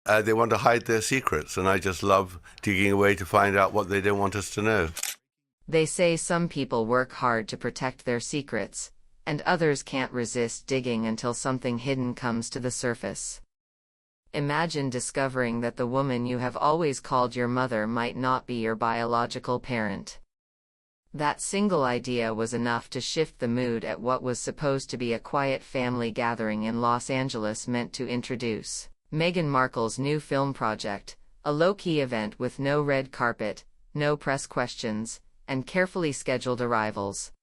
They want to hide their secrets, and I just love digging away to find out what they don't want us to know. They say some people work hard to protect their secrets, and others can't resist digging until something hidden comes to the surface. Imagine discovering that the woman you have always called your mother might not be your biological parent. That single idea was enough to shift the mood at what was supposed to be a quiet family gathering in Los Angeles meant to introduce Meghan Markle's new film project, a low-key event with no red carpet, no press questions, and carefully scheduled arrivals.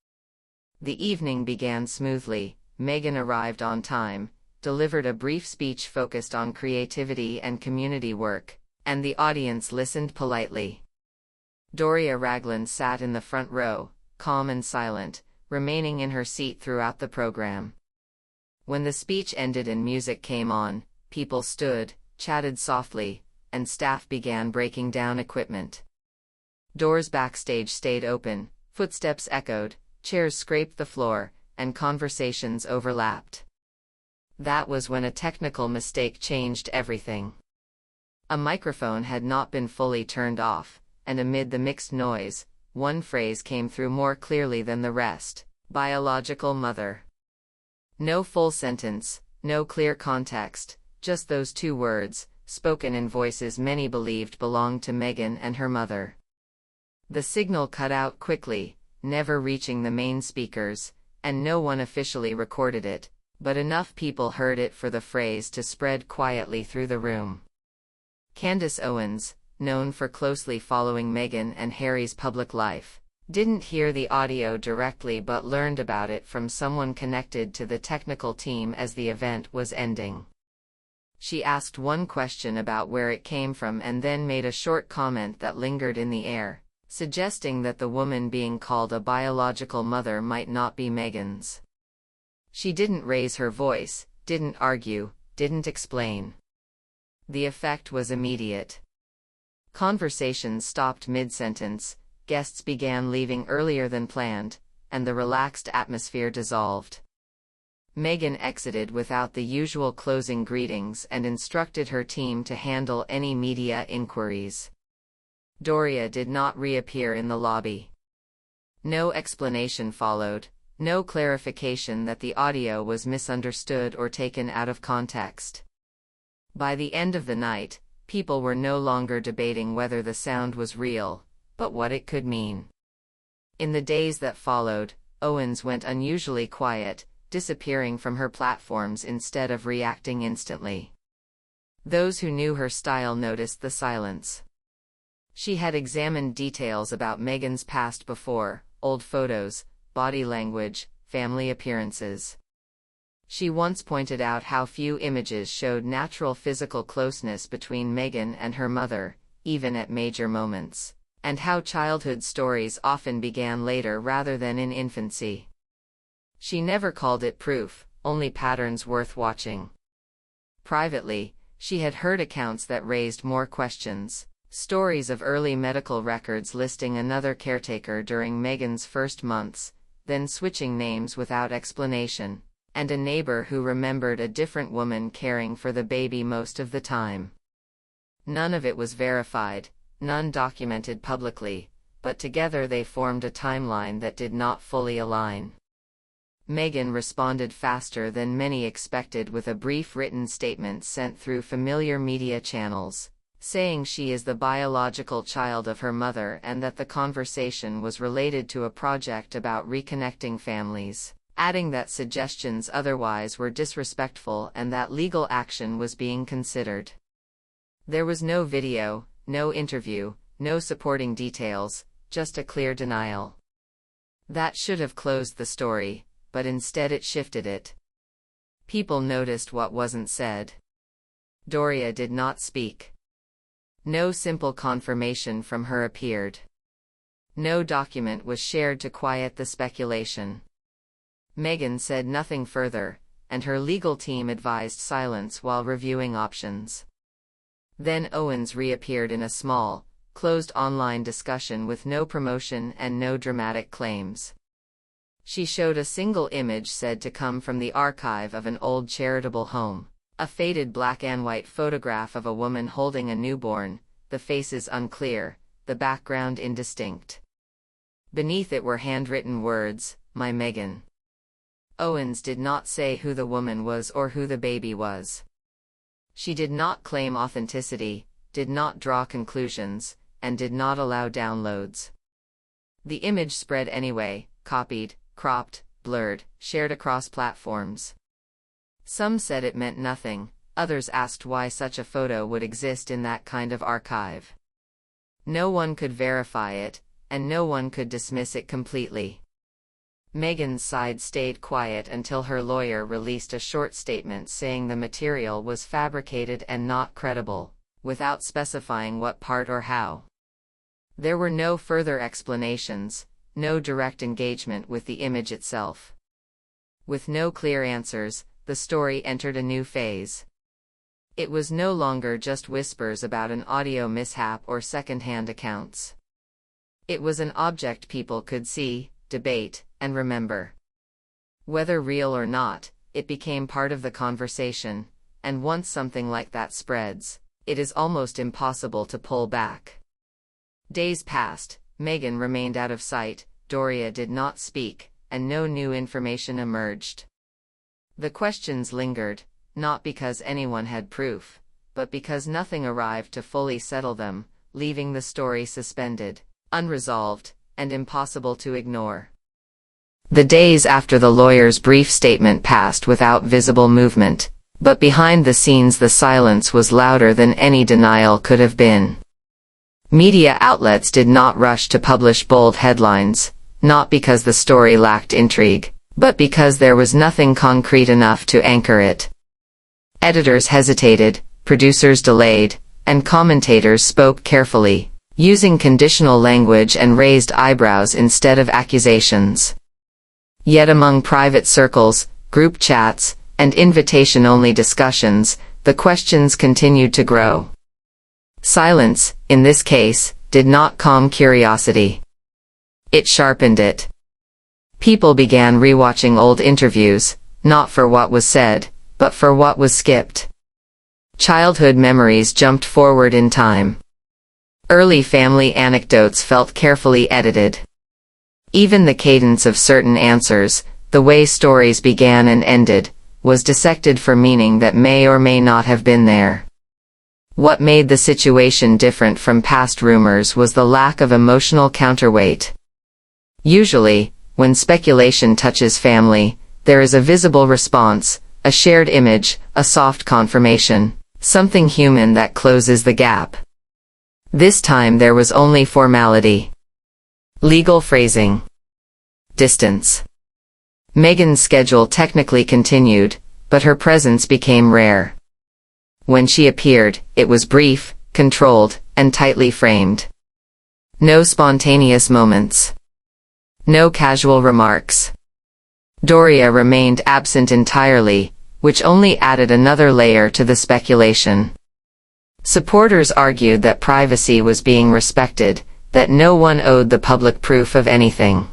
The evening began smoothly. Meghan arrived on time, delivered a brief speech focused on creativity and community work, and the audience listened politely. Doria Ragland sat in the front row, calm and silent, remaining in her seat throughout the program. When the speech ended and music came on, people stood, chatted softly, and staff began breaking down equipment. Doors backstage stayed open, footsteps echoed, chairs scraped the floor, and conversations overlapped. That was when a technical mistake changed everything. A microphone had not been fully turned off, and amid the mixed noise, one phrase came through more clearly than the rest: biological mother. No full sentence, no clear context, just those two words, spoken in voices many believed belonged to Meghan and her mother. The signal cut out quickly, never reaching the main speakers, and no one officially recorded it, but enough people heard it for the phrase to spread quietly through the room. Candace Owens, known for closely following Meghan and Harry's public life, didn't hear the audio directly but learned about it from someone connected to the technical team as the event was ending. She asked one question about where it came from and then made a short comment that lingered in the air, suggesting that the woman being called a biological mother might not be Meghan's. She didn't raise her voice, didn't argue, didn't explain. The effect was immediate. Conversations stopped mid-sentence, guests began leaving earlier than planned, and the relaxed atmosphere dissolved. Meghan exited without the usual closing greetings and instructed her team to handle any media inquiries. Doria did not reappear in the lobby. No explanation followed, no clarification that the audio was misunderstood or taken out of context. By the end of the night, people were no longer debating whether the sound was real, but what it could mean. In the days that followed, Owens went unusually quiet, disappearing from her platforms instead of reacting instantly. Those who knew her style noticed the silence. She had examined details about Meghan's past before: old photos, body language, family appearances. She once pointed out how few images showed natural physical closeness between Meghan and her mother, even at major moments, and how childhood stories often began later rather than in infancy. She never called it proof, only patterns worth watching. Privately, she had heard accounts that raised more questions: stories of early medical records listing another caretaker during Meghan's first months, then switching names without explanation, and a neighbor who remembered a different woman caring for the baby most of the time. None of it was verified, none documented publicly, but together they formed a timeline that did not fully align. Meghan responded faster than many expected with a brief written statement sent through familiar media channels, saying she is the biological child of her mother and that the conversation was related to a project about reconnecting families, adding that suggestions otherwise were disrespectful and that legal action was being considered. There was no video, no interview, no supporting details, just a clear denial. That should have closed the story, but instead it shifted it. People noticed what wasn't said. Doria did not speak. No simple confirmation from her appeared. No document was shared to quiet the speculation. Meghan said nothing further, and her legal team advised silence while reviewing options. Then Owens reappeared in a small, closed online discussion with no promotion and no dramatic claims. She showed a single image said to come from the archive of an old charitable home, A faded black and white photograph of a woman holding a newborn, the faces unclear, the background indistinct. Beneath it were handwritten words, "My Meghan." Owens did not say who the woman was or who the baby was. She did not claim authenticity, did not draw conclusions, and did not allow downloads. The image spread anyway, copied, cropped, blurred, shared across platforms. Some said it meant nothing, others asked why such a photo would exist in that kind of archive. No one could verify it, and no one could dismiss it completely. Meghan's side stayed quiet until her lawyer released a short statement saying the material was fabricated and not credible, without specifying what part or how. There were no further explanations, no direct engagement with the image itself. With no clear answers, the story entered a new phase. It was no longer just whispers about an audio mishap or second-hand accounts. It was an object people could see, debate, and remember. Whether real or not, it became part of the conversation, and once something like that spreads, it is almost impossible to pull back. Days passed, Meghan remained out of sight, Doria did not speak, and no new information emerged. The questions lingered, not because anyone had proof, but because nothing arrived to fully settle them, leaving the story suspended, unresolved, and impossible to ignore. The days after the lawyer's brief statement passed without visible movement, but behind the scenes the silence was louder than any denial could have been. Media outlets did not rush to publish bold headlines, not because the story lacked intrigue, but because there was nothing concrete enough to anchor it. Editors hesitated, producers delayed, and commentators spoke carefully, using conditional language and raised eyebrows instead of accusations. Yet among private circles, group chats, and invitation-only discussions, the questions continued to grow. Silence, in this case, did not calm curiosity. It sharpened it. People began rewatching old interviews, not for what was said, but for what was skipped. Childhood memories jumped forward in time. Early family anecdotes felt carefully edited. Even the cadence of certain answers, the way stories began and ended, was dissected for meaning that may or may not have been there. What made the situation different from past rumors was the lack of emotional counterweight. Usually, when speculation touches family, there is a visible response, a shared image, a soft confirmation, something human that closes the gap. This time there was only formality. Legal phrasing. Distance. Meghan's schedule technically continued, but her presence became rare. When she appeared, it was brief, controlled, and tightly framed. No spontaneous moments. No casual remarks. Doria remained absent entirely, which only added another layer to the speculation. Supporters argued that privacy was being respected, that no one owed the public proof of anything.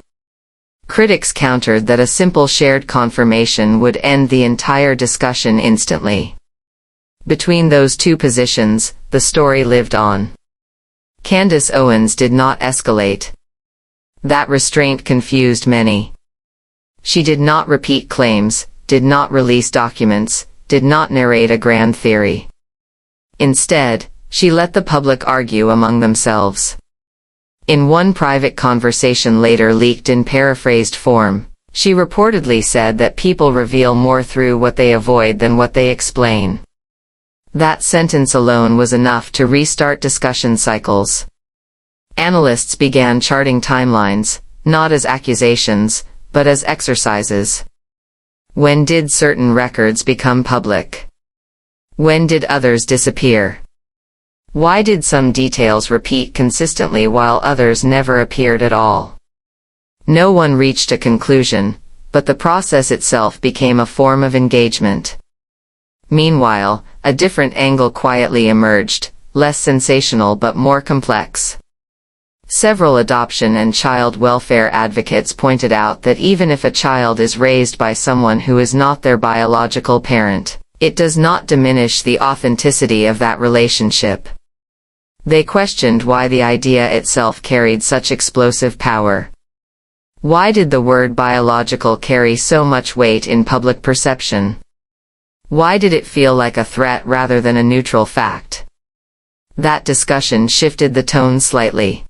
Critics countered that a simple shared confirmation would end the entire discussion instantly. Between those two positions, the story lived on. Candace Owens did not escalate. That restraint confused many. She did not repeat claims, did not release documents, did not narrate a grand theory. Instead, she let the public argue among themselves. In one private conversation later leaked in paraphrased form, she reportedly said that people reveal more through what they avoid than what they explain. That sentence alone was enough to restart discussion cycles. Analysts began charting timelines, not as accusations, but as exercises. When did certain records become public? When did others disappear? Why did some details repeat consistently while others never appeared at all? No one reached a conclusion, but the process itself became a form of engagement. Meanwhile, a different angle quietly emerged, less sensational but more complex. Several adoption and child welfare advocates pointed out that even if a child is raised by someone who is not their biological parent, It does not diminish the authenticity of that relationship. They questioned why the idea itself carried such explosive power. Why did the word biological carry so much weight in public perception? Why did it feel like a threat rather than a neutral fact? That discussion shifted the tone slightly.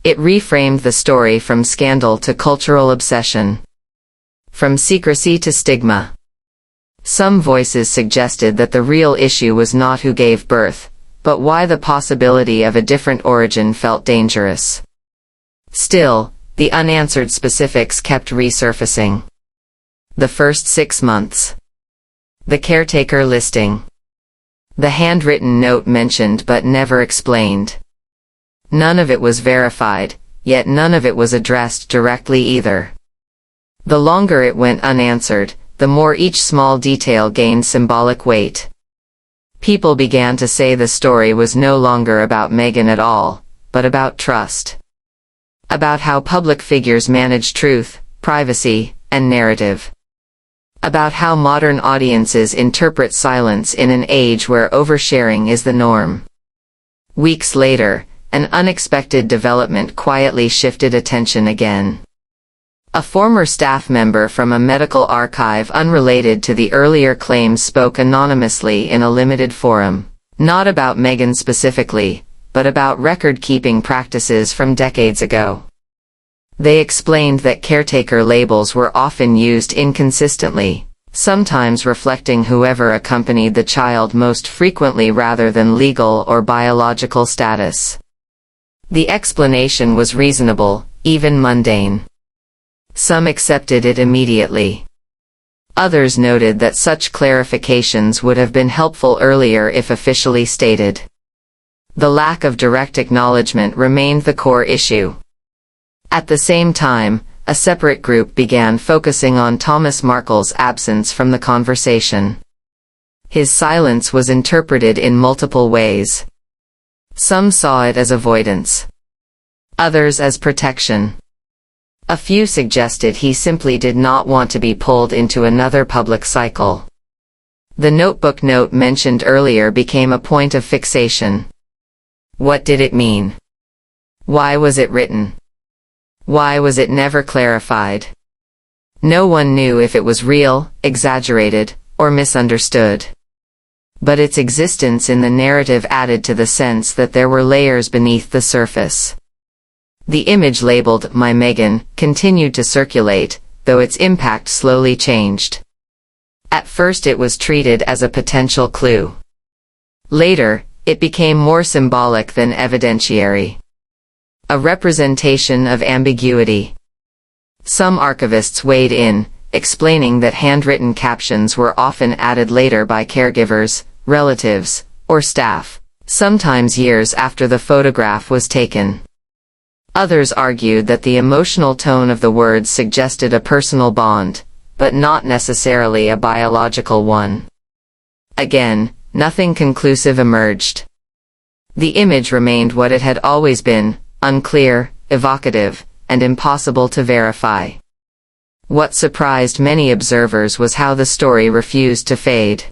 It reframed the story from scandal to cultural obsession, from secrecy to stigma. Some voices suggested that the real issue was not who gave birth, but why the possibility of a different origin felt dangerous. Still, the unanswered specifics kept resurfacing. The first 6 months. The caretaker listing. The handwritten note mentioned but never explained. None of it was verified, yet none of it was addressed directly either. The longer it went unanswered, the more each small detail gained symbolic weight. People began to say the story was no longer about Meghan at all, but about trust. About how public figures manage truth, privacy, and narrative. About how modern audiences interpret silence in an age where oversharing is the norm. Weeks later, an unexpected development quietly shifted attention again. A former staff member from a medical archive unrelated to the earlier claims spoke anonymously in a limited forum, not about Meghan specifically, but about record-keeping practices from decades ago. They explained that caretaker labels were often used inconsistently, sometimes reflecting whoever accompanied the child most frequently rather than legal or biological status. The explanation was reasonable, even mundane. Some accepted it immediately. Others noted that such clarifications would have been helpful earlier if officially stated. The lack of direct acknowledgement remained the core issue. At the same time, a separate group began focusing on Thomas Markle's absence from the conversation. His silence was interpreted in multiple ways. Some saw it as avoidance. Others as protection. A few suggested he simply did not want to be pulled into another public cycle. The notebook note mentioned earlier became a point of fixation. What did it mean? Why was it written? Why was it never clarified? No one knew if it was real, exaggerated, or misunderstood. But its existence in the narrative added to the sense that there were layers beneath the surface. The image labeled "My Meghan" continued to circulate, though its impact slowly changed. At first it was treated as a potential clue. Later, it became more symbolic than evidentiary. A representation of ambiguity. Some archivists weighed in, explaining that handwritten captions were often added later by caregivers, relatives, or staff, sometimes years after the photograph was taken. Others argued that the emotional tone of the words suggested a personal bond, but not necessarily a biological one. Again, nothing conclusive emerged. The image remained what it had always been, unclear, evocative, and impossible to verify. What surprised many observers was how the story refused to fade.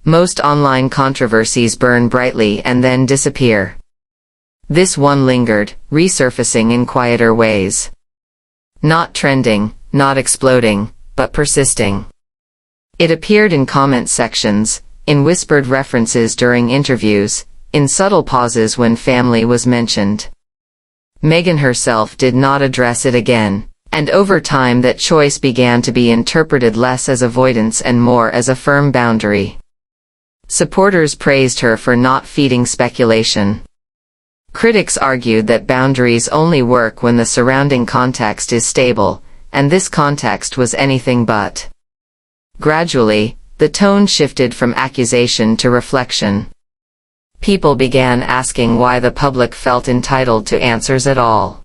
Most online controversies burn brightly and then disappear. This one lingered, resurfacing in quieter ways. Not trending, not exploding, but persisting. It appeared in comment sections, in whispered references during interviews, in subtle pauses when family was mentioned. Meghan herself did not address it again, and over time that choice began to be interpreted less as avoidance and more as a firm boundary. Supporters praised her for not feeding speculation. Critics argued that boundaries only work when the surrounding context is stable, and this context was anything but. Gradually, the tone shifted from accusation to reflection. People began asking why the public felt entitled to answers at all.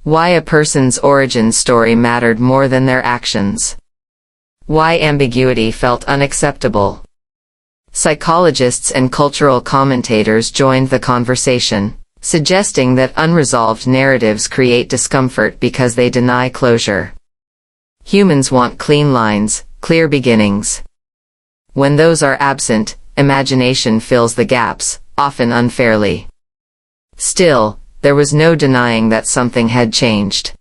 Why a person's origin story mattered more than their actions. Why ambiguity felt unacceptable. Psychologists and cultural commentators joined the conversation, suggesting that unresolved narratives create discomfort because they deny closure. Humans want clean lines, clear beginnings. When those are absent, imagination fills the gaps, often unfairly. Still, there was no denying that something had changed.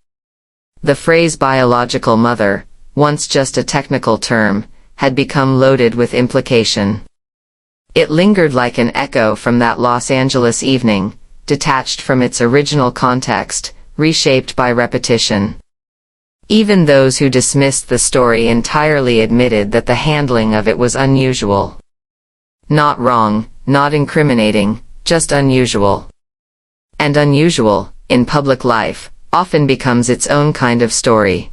The phrase biological mother, once just a technical term, had become loaded with implication. It lingered like an echo from that Los Angeles evening, detached from its original context, reshaped by repetition. Even those who dismissed the story entirely admitted that the handling of it was unusual. Not wrong, not incriminating, just unusual. And unusual, in public life, often becomes its own kind of story.